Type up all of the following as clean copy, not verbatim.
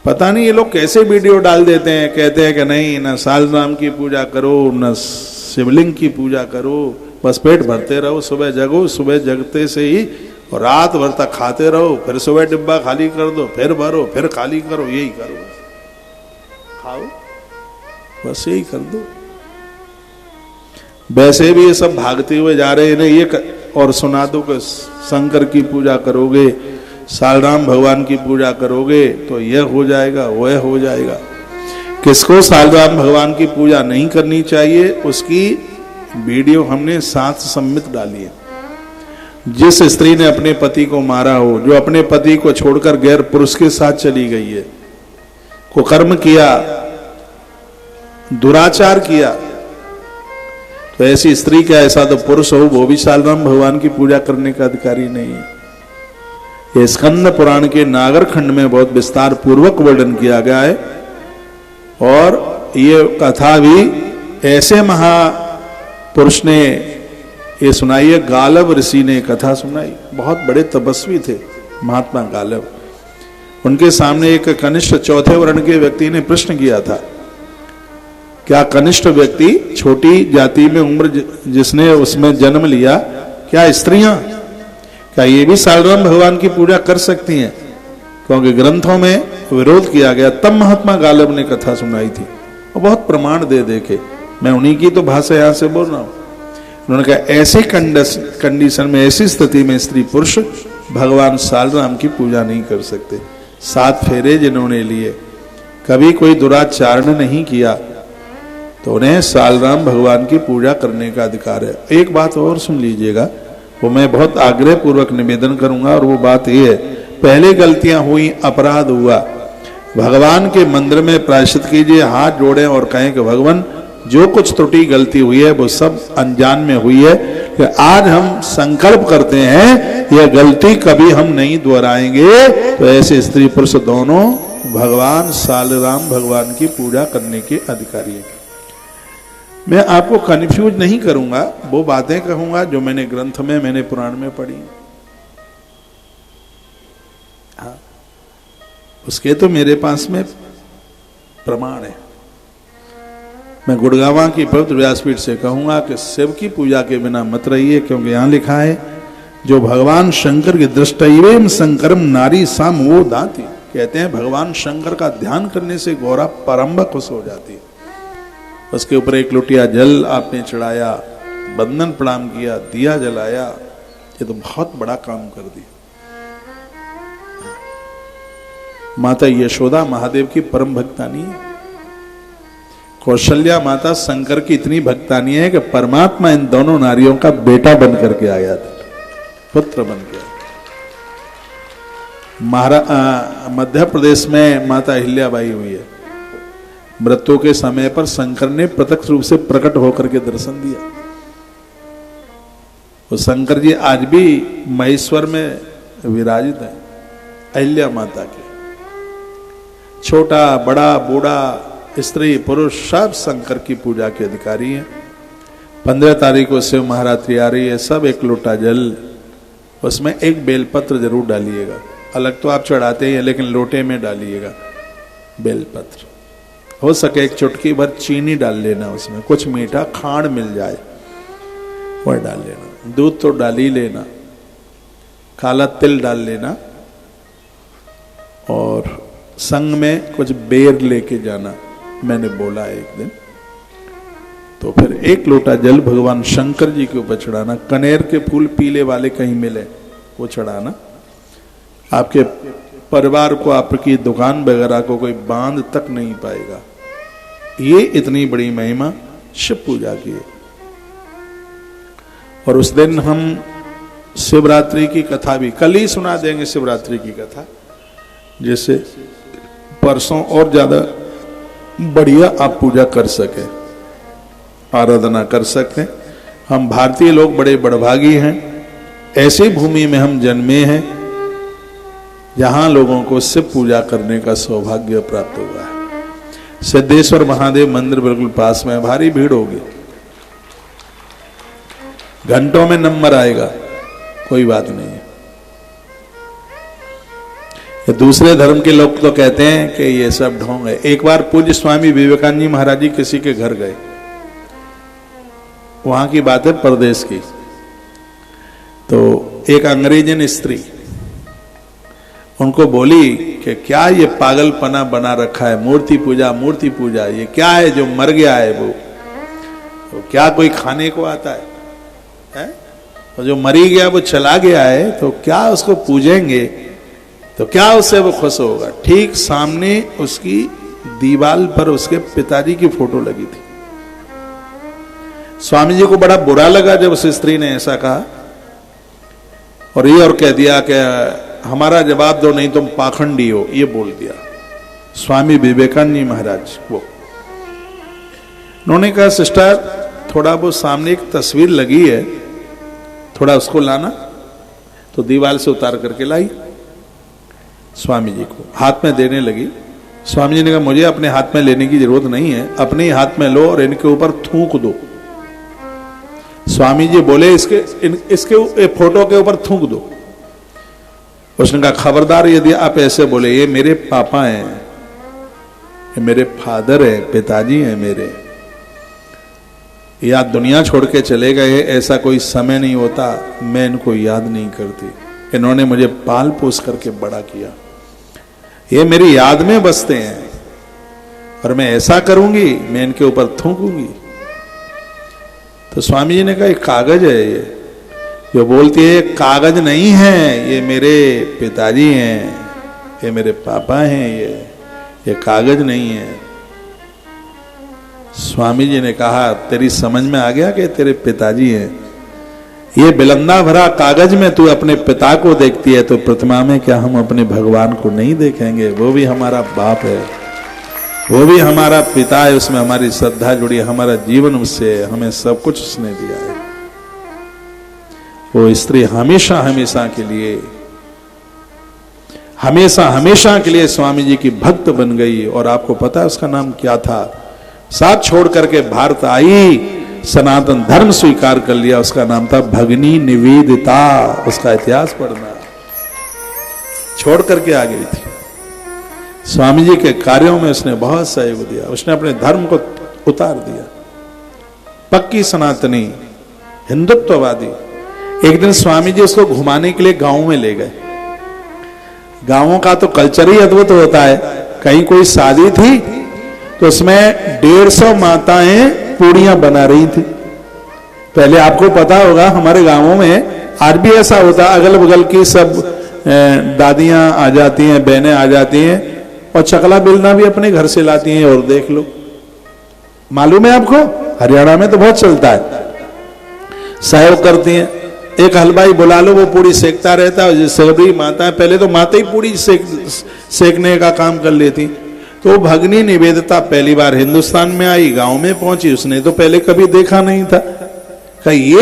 पता नहीं ये लोग कैसे वीडियो डाल देते हैं, कहते हैं कि नहीं ना सालराम की पूजा करो न शिवलिंग की पूजा करो, बस पेट भरते रहो, सुबह जगो, सुबह जगते से ही और रात भर तक खाते रहो, फिर सुबह डिब्बा खाली कर दो, फिर भरो, फिर खाली करो, यही करो, खाओ, बस यही कर दो। वैसे भी ये सब भागते हुए जा रहे हैं, ये और सुना दो कि शंकर की पूजा करोगे, सालराम भगवान की पूजा करोगे तो यह हो जाएगा, वह हो जाएगा। किसको सालराम भगवान की पूजा नहीं करनी चाहिए उसकी वीडियो हमने साथ सम्मित डाली है। जिस स्त्री ने अपने पति को मारा हो, जो अपने पति को छोड़कर गैर पुरुष के साथ चली गई है, कुकर्म किया, दुराचार किया, तो ऐसी स्त्री क्या ऐसा तो पुरुष हो वो भी सालराम भगवान की पूजा करने का अधिकारी नहीं है। ये स्कंद पुराण के नागर खंड में बहुत विस्तार पूर्वक वर्णन किया गया है और ये कथा भी ऐसे महापुरुष ने ये सुनाई है। गालव ऋषि ने कथा सुनाई, बहुत बड़े तपस्वी थे महात्मा गालव। उनके सामने एक कनिष्ठ चौथे वर्ण के व्यक्ति ने प्रश्न किया था, क्या कनिष्ठ व्यक्ति छोटी जाति में उम्र जिसने उसमें जन्म लिया, क्या स्त्रियां, क्या ये भी सालराम भगवान की पूजा कर सकती हैं? क्योंकि ग्रंथों में विरोध किया गया। तब महात्मा गालव ने कथा सुनाई थी और बहुत प्रमाण दे देखे, मैं उन्हीं की तो भाषा यहां से बोल रहा हूं। उन्होंने कहा ऐसी कंडीशन में, ऐसी स्थिति में स्त्री पुरुष भगवान सालराम की पूजा नहीं कर सकते। 7 फेरे जिन्होंने लिए, कभी कोई दुराचारण नहीं किया, तो उन्हें सालराम भगवान की पूजा करने का अधिकार है। एक बात और सुन लीजिएगा, वो मैं बहुत आग्रह पूर्वक निवेदन करूंगा, और वो बात ये है, पहले गलतियां हुई, अपराध हुआ, भगवान के मंदिर में प्रायश्चित कीजिए, हाथ जोड़ें और कहें कि भगवान जो कुछ त्रुटि गलती हुई है वो सब अनजान में हुई है, कि आज हम संकल्प करते हैं यह गलती कभी हम नहीं दोहराएंगे। तो ऐसे स्त्री पुरुष दोनों भगवान सालराम भगवान की पूजा करने के अधिकारी हैं। मैं आपको कंफ्यूज नहीं करूंगा, वो बातें कहूंगा जो मैंने ग्रंथ में, मैंने पुराण में पढ़ी। हाँ, उसके तो मेरे पास में प्रमाण है। मैं गुड़गावा की पवित्र व्यासपीठ से कहूंगा कि शिव की पूजा के बिना मत रहिए, क्योंकि यहां लिखा है जो भगवान शंकर की दृष्टैवेम शंकरम नारी साम वो दाती, कहते हैं भगवान शंकर का ध्यान करने से गौरा परम्ब खुश हो जाती है। उसके ऊपर एक लोटिया जल आपने चढ़ाया, बंदन प्रणाम किया, दिया जलाया, ये तो बहुत बड़ा काम कर दिया। माता यशोदा महादेव की परम भक्तानी है, कौशल्या माता शंकर की इतनी भक्तानी है कि परमात्मा इन दोनों नारियों का बेटा बन करके आया था, पुत्र बन गया। मध्य प्रदेश में माता अहिल्याबाई हुई है, मृत्यु के समय पर शंकर ने प्रत्यक्ष रूप से प्रकट होकर के दर्शन दिया। वो शंकर जी आज भी महेश्वर में विराजित हैं, अहिल्या माता के। छोटा बड़ा बूढ़ा स्त्री पुरुष सब शंकर की पूजा के अधिकारी हैं। 15 तारीख को शिव महारात्रि आ रही है, सब एक लोटा जल, उसमें एक बेलपत्र जरूर डालिएगा। अलग तो आप चढ़ाते हैं, लेकिन लोटे में डालिएगा बेलपत्र। हो सके एक चुटकी भर चीनी डाल लेना, उसमें कुछ मीठा खांड मिल जाए वह डाल लेना, दूध तो डाल ही लेना, काला तिल डाल लेना, और संग में कुछ बेर लेके जाना। मैंने बोला एक दिन, तो फिर एक लोटा जल भगवान शंकर जी के ऊपर चढ़ाना। कनेर के फूल पीले वाले कहीं मिले वो चढ़ाना। आपके परिवार को, आपकी दुकान वगैरह को कोई बांध तक नहीं पाएगा। ये इतनी बड़ी महिमा शिव पूजा की है। और उस दिन हम शिवरात्रि की कथा भी कल ही सुना देंगे, शिवरात्रि की कथा, जिससे परसों और ज्यादा बढ़िया आप पूजा कर सके, आराधना कर सकते। हम भारतीय लोग बड़े बड़भागी हैं, ऐसी भूमि में हम जन्मे हैं जहां लोगों को शिव पूजा करने का सौभाग्य प्राप्त हुआ है। सिद्धेश्वर महादेव मंदिर बिल्कुल पास में, भारी भीड़ होगी, घंटों में नंबर आएगा, कोई बात नहीं है। दूसरे धर्म के लोग तो कहते हैं कि ये सब ढोंग है। एक बार पूज्य स्वामी विवेकानंद जी महाराज जी किसी के घर गए, वहां की बात है परदेश की, तो एक अंग्रेजन स्त्री उनको बोली कि क्या ये पागलपना बना रखा है, मूर्ति पूजा, ये क्या है जो मर गया है वो तो क्या कोई खाने को आता है? तो जो मरी गया वो चला गया है, तो क्या उसको पूजेंगे तो क्या उससे वो खुश होगा? ठीक सामने उसकी दीवार पर उसके पिताजी की फोटो लगी थी। स्वामी जी को बड़ा बुरा लगा जब उस स्त्री ने ऐसा कहा, और ये और कह दिया कि हमारा जवाब दो नहीं तुम पाखंडी हो, ये बोल दिया स्वामी विवेकानंद जी महाराज को। उन्होंने कहा सिस्टर थोड़ा वो सामने एक तस्वीर लगी है, थोड़ा उसको लाना, तो दीवार से उतार करके लाई, स्वामी जी को हाथ में देने लगी। स्वामी जी ने कहा मुझे अपने हाथ में लेने की जरूरत नहीं है, अपने ही हाथ में लो और इनके ऊपर थूक दो। स्वामी जी बोले इसके फोटो के ऊपर थूक दो। उसने कहा खबरदार यदि आप ऐसे बोले, ये मेरे पापा हैं, ये मेरे फादर है, पिताजी हैं मेरे, या दुनिया छोड़ के चले गए, ऐसा कोई समय नहीं होता, मैं इनको याद नहीं करती, इन्होंने मुझे पाल पोस करके बड़ा किया, ये मेरी याद में बसते हैं, और मैं ऐसा करूंगी मैं इनके ऊपर थूकूंगी। तो स्वामी जी ने कहा एक कागज है ये, जो बोलती है कागज नहीं है, ये मेरे पिताजी हैं, ये मेरे पापा हैं, ये कागज नहीं है। स्वामी जी ने कहा तेरी समझ में आ गया कि तेरे पिताजी हैं? ये बिलंदा भरा कागज में तू अपने पिता को देखती है, तो प्रतिमा में क्या हम अपने भगवान को नहीं देखेंगे? वो भी हमारा बाप है, वो भी हमारा पिता है, उसमें हमारी श्रद्धा जुड़ी है, हमारा जीवन उससे है, हमें सब कुछ उसने दिया है। वो स्त्री हमेशा हमेशा के लिए स्वामी जी की भक्त बन गई। और आपको पता है उसका नाम क्या था? साथ छोड़ करके भारत आई, सनातन धर्म स्वीकार कर लिया, उसका नाम था भगनी निवेदिता। उसका इतिहास पढ़ना, छोड़ करके आ गई थी। स्वामी जी के कार्यों में उसने बहुत सहयोग दिया, उसने अपने धर्म को उतार दिया, पक्की सनातनी हिंदुत्ववादी। एक दिन स्वामी जी उसको घुमाने के लिए गांव में ले गए। गांवों का तो कल्चर ही अद्भुत होता है। कहीं कोई शादी थी तो उसमें 150 माताएं पूड़ियां बना रही थी। पहले आपको पता होगा हमारे गांवों में आज भी ऐसा होता है, अगल बगल की सब दादियां आ जाती हैं, बहनें आ जाती हैं और चकला बेलना भी अपने घर से लाती हैं। और देख लो, मालूम है आपको, हरियाणा में तो बहुत चलता है, सहयोग करती हैं। एक हलवाई बुला लो, वो पूड़ी सेकता रहता है। सभी माता, पहले तो माता ही पूड़ी सेकने का काम कर लेती। तो भगनी निवेदिता पहली बार हिंदुस्तान में आई, गांव में पहुंची, उसने तो पहले कभी देखा नहीं था। कहा ये,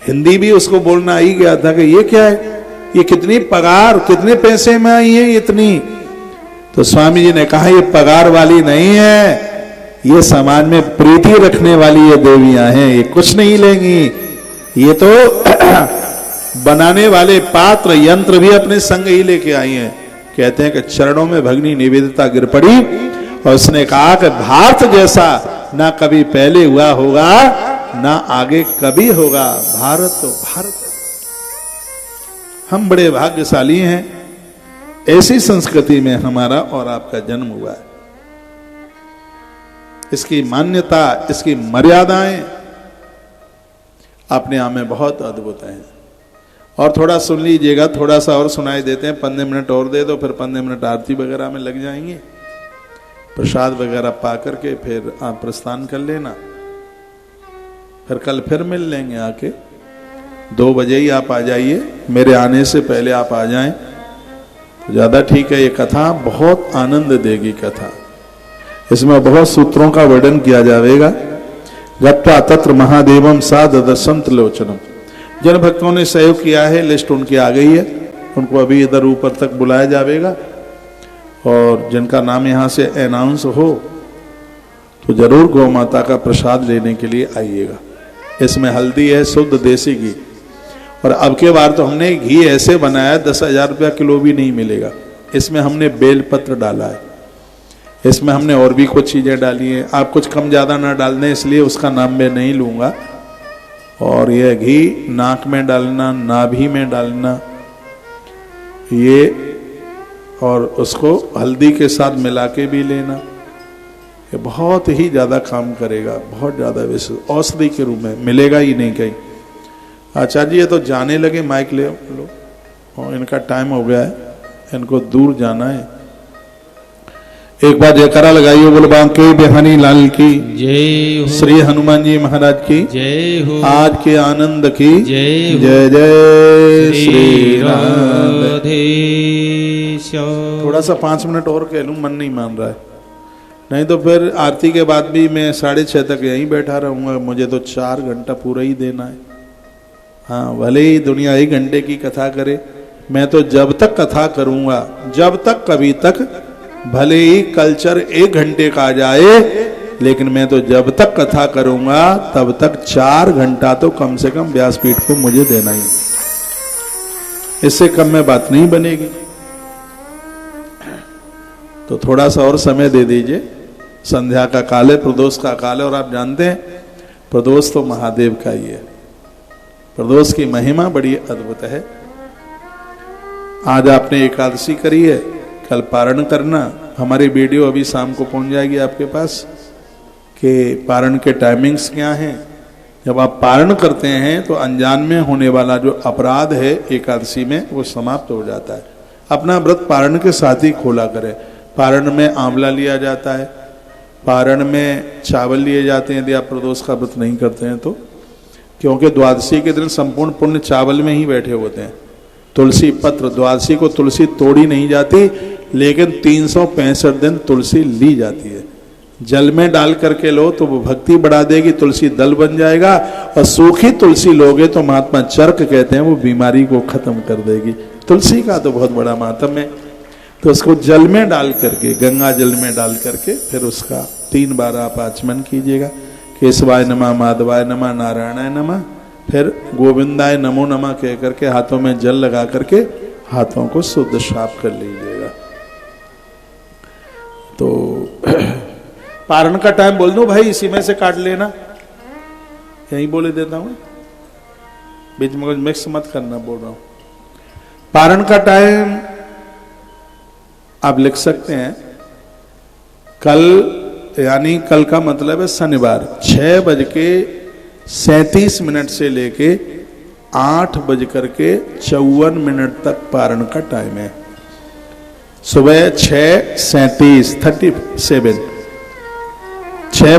हिंदी भी उसको बोलना ही गया था कि ये क्या है, ये कितनी पगार, कितने पैसे में आई है इतनी? तो स्वामी जी ने कहा ये पगार वाली नहीं है, ये समाज में प्रीति रखने वाली ये देवियां हैं, ये कुछ नहीं लेंगी। ये तो बनाने वाले पात्र यंत्र भी अपने संग ही लेके आई हैं। कहते हैं कि चरणों में भगनी निवेदिता गिर पड़ी और उसने कहा कि भारत जैसा ना कभी पहले हुआ होगा ना आगे कभी होगा। भारत तो भारत, हम बड़े भाग्यशाली हैं, ऐसी संस्कृति में हमारा और आपका जन्म हुआ है। इसकी मान्यता, इसकी मर्यादाएं अपने आप में बहुत अद्भुत हैं। और थोड़ा सुन लीजिएगा, थोड़ा सा और सुनाई देते हैं, 15 मिनट और दे दो, फिर 15 मिनट आरती वगैरह में लग जाएंगे। प्रसाद वगैरह पा करके फिर आप प्रस्थान कर लेना, फिर कल फिर मिल लेंगे आके। 2 बजे ही आप आ जाइए, मेरे आने से पहले आप आ जाएं तो ज़्यादा ठीक है। ये कथा बहुत आनंद देगी कथा, इसमें बहुत सूत्रों का वर्णन किया जाएगा। गत्वा तत्र महादेवम साध दर्शंत लोचनम। जिन भक्तों ने सहयोग किया है, लिस्ट उनकी आ गई है, उनको अभी इधर ऊपर तक बुलाया जाएगा। और जिनका नाम यहाँ से अनाउंस हो तो जरूर गौ माता का प्रसाद लेने के लिए आइएगा। इसमें हल्दी है शुद्ध देसी घी, और अब के बार तो हमने घी ऐसे बनाया 10,000 रुपया किलो भी नहीं मिलेगा। इसमें हमने बेलपत्र डाला है, इसमें हमने और भी कुछ चीज़ें डाली हैं। आप कुछ कम ज़्यादा ना डाल दें इसलिए उसका नाम मैं नहीं लूँगा। और यह घी नाक में डालना, नाभि में डालना, ये और उसको हल्दी के साथ मिला के भी लेना, ये बहुत ही ज़्यादा काम करेगा, बहुत ज़्यादा वैसे औषधि के रूप में मिलेगा ही नहीं कहीं। आचार्य जी ये तो जाने लगे, माइक ले लो, और इनका टाइम हो गया है, इनको दूर जाना है। एक बार जयकारा लगाइए, बोल बांके बिहारी लाल की जय हो, श्री हनुमान जी महाराज की जय हो, आज के आनंद की जय हो, जय जय श्री राम। राधेश्याम। थोड़ा सा 5 मिनट और कह लूं, मन नहीं मान रहा है, नहीं तो फिर आरती के बाद भी मैं 6:30 तक यहीं बैठा रहूंगा। मुझे तो 4 घंटा पूरा ही देना है। हाँ, भले ही दुनिया 1 घंटे की कथा करे, मैं तो जब तक कथा करूंगा, जब तक कभी तक, भले ही कल्चर 1 घंटे का आ जाए, लेकिन मैं तो जब तक कथा करूंगा तब तक 4 घंटा तो कम से कम व्यासपीठ को मुझे देना ही, इससे कम में बात नहीं बनेगी। तो थोड़ा सा और समय दे दीजिए। संध्या का काल है, प्रदोष का काल है, और आप जानते हैं प्रदोष तो महादेव का ही है। प्रदोष की महिमा बड़ी अद्भुत है। आज आपने एकादशी करी है, कल पारण करना। हमारी वीडियो अभी शाम को पहुंच जाएगी आपके पास कि पारण के टाइमिंग्स क्या हैं। जब आप पारण करते हैं तो अनजान में होने वाला जो अपराध है एकादशी में वो समाप्त हो जाता है। अपना व्रत पारण के साथ ही खोला करें। पारण में आंवला लिया जाता है, पारण में चावल लिए जाते हैं यदि आप प्रदोष का व्रत नहीं करते हैं तो, क्योंकि द्वादशी के दिन संपूर्ण पुण्य चावल में ही बैठे होते हैं। तुलसी पत्र, द्वादशी को तुलसी तोड़ी नहीं जाती, लेकिन 365 दिन तुलसी ली जाती है। जल में डाल करके लो तो वो भक्ति बढ़ा देगी, तुलसी दल बन जाएगा। और सूखी तुलसी लोगे तो महात्मा चरक कहते हैं वो बीमारी को खत्म कर देगी। तुलसी का तो बहुत बड़ा महात्म है। तो उसको जल में डाल करके, गंगा जल में डाल करके फिर उसका 3 बार आप आचमन कीजिएगा। केशवाय नमः, माधवाय नमः, नारायणाय नमः, फिर गोविंदाय नमो नमः कह करके हाथों में जल लगा करके हाथों को शुद्ध साफ कर लीजिएगा। तो पारण का टाइम बोल दूं भाई, इसी में से काट लेना, यही बोले देता हूं, बीच में कुछ मिक्स मत करना, बोल रहा हूं। पारण का टाइम आप लिख सकते हैं, कल, यानी कल का मतलब है शनिवार, 6:37 से लेके 8:54 तक पारण का टाइम है। सुबह 6:37 6